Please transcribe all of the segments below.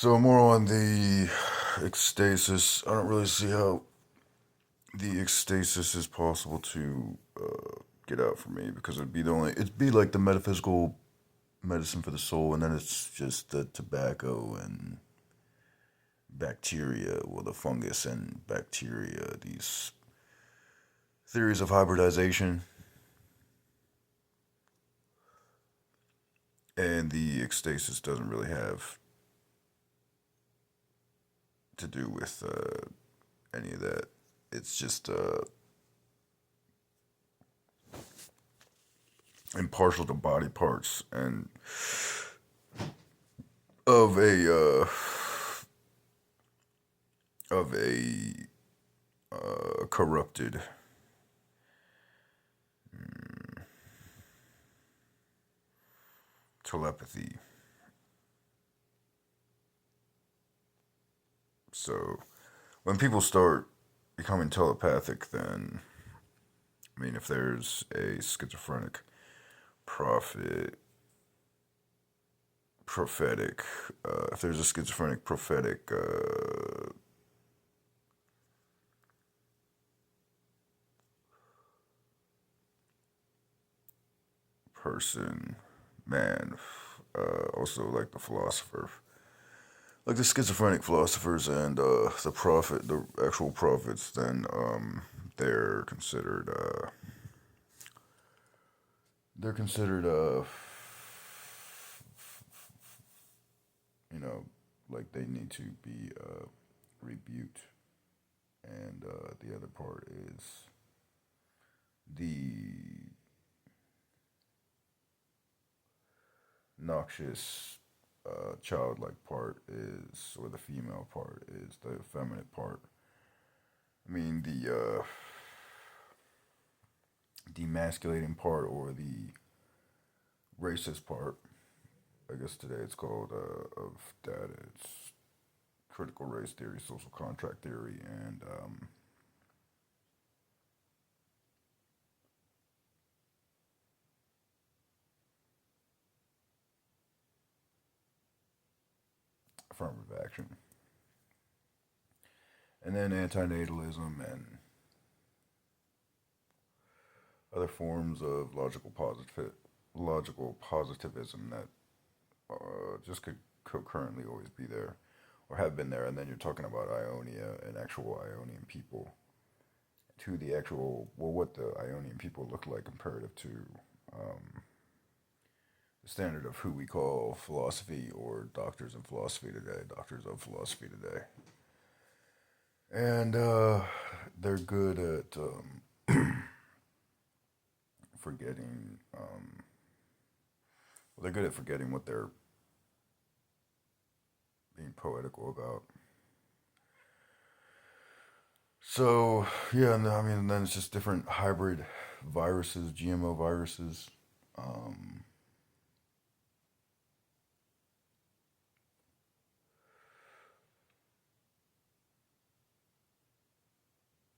So more on the ecstasis. I don't really see how the ecstasis is possible to get out for me because it'd be like the metaphysical medicine for the soul, and then it's just the tobacco and bacteria, well, the fungus and bacteria, these theories of hybridization, and the ecstasis doesn't really have to do with any of that. It's just impartial to body parts and of a corrupted telepathy. So when people start becoming telepathic, then I mean, if there's a schizophrenic prophet, prophetic, if there's a schizophrenic prophetic person, man, also like the philosopher, like the schizophrenic philosophers and the actual prophets, then they're considered you know, like they need to be rebuked. And the other part is the noxious childlike part is, or the female part is the feminine part. I mean, the demasculating part or the racist part. I guess today it's called of that. It's critical race theory, social contract theory, and affirmative action, and then antinatalism and other forms of logical positivism that just could concurrently always be there or have been there. And then you're talking about Ionia and actual Ionian people to the actual, well, what the Ionian people look like comparative to um, the standard of who we call philosophy or doctors in philosophy today, doctors of philosophy today. And they're good at forgetting, well, they're good at forgetting what they're being poetical about. So yeah, and I mean, then it's just different hybrid viruses, GMO viruses. Um,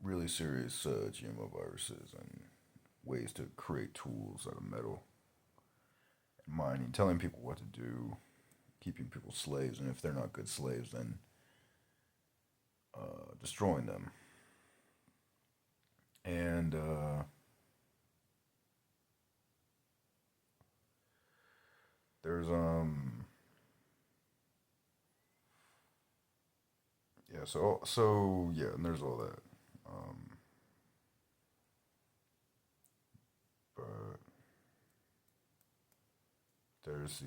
really serious GMO viruses and ways to create tools out of metal, mining, telling people what to do, keeping people slaves, and if they're not good slaves, then destroying them. And there's yeah, so yeah, and there's all that. But there's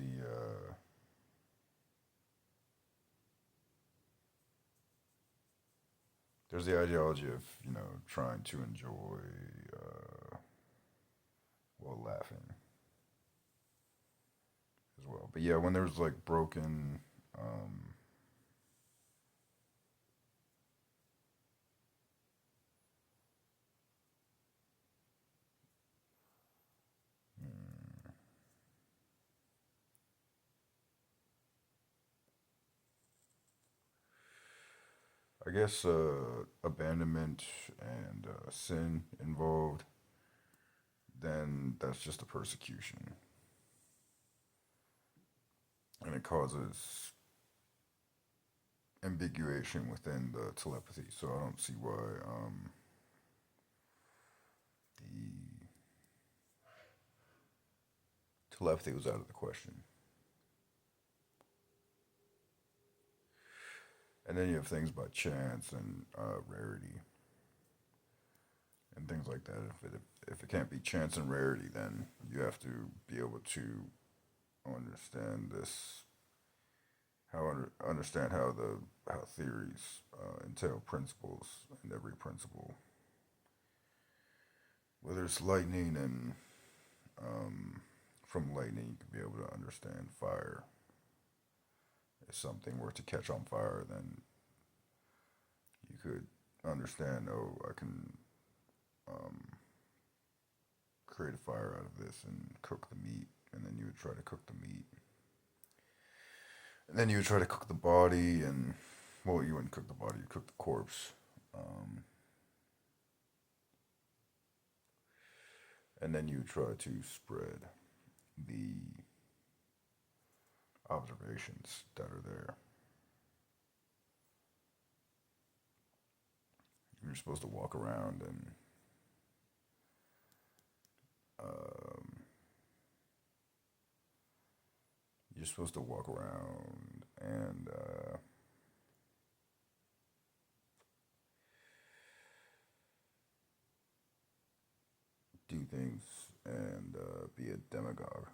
the ideology of trying to enjoy while laughing as well. But yeah, when there's like broken hmm, I guess abandonment and sin involved, then that's just a persecution, and it causes ambiguation within the telepathy. So I don't see why the telepathy was out of the question. And then you have things by chance and rarity and things like that. If it can't be chance and rarity, then you have to be able to understand this. Understand how theories entail principles, and every principle, whether it's lightning and from lightning, you can be able to understand fire. If something were to catch on fire, then you could understand, oh, I can um, create a fire out of this and cook the meat, and then you would try to cook the meat. And then you would try to cook the body, and, well, you wouldn't cook the body, you'd cook the corpse. Um, and then you would try to spread the observations that are there. You're supposed to walk around and um, you're supposed to walk around and do things and be a demagogue.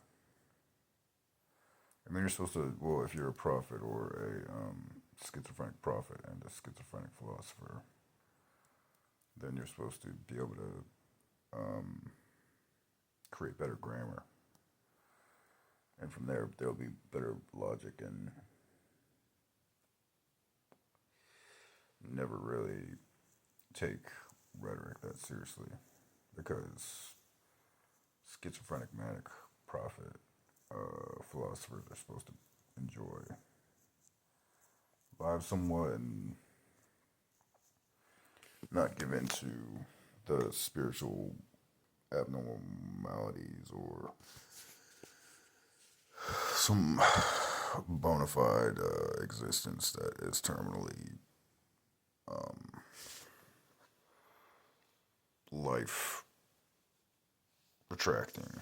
I mean, you're supposed to, well, if you're a prophet or a schizophrenic prophet and a schizophrenic philosopher, then you're supposed to be able to create better grammar. And from there, there'll be better logic and never really take rhetoric that seriously because schizophrenic, manic, prophet, philosophers are supposed to enjoy lives somewhat and not give in to the spiritual abnormalities or some bona fide existence that is terminally life retracting.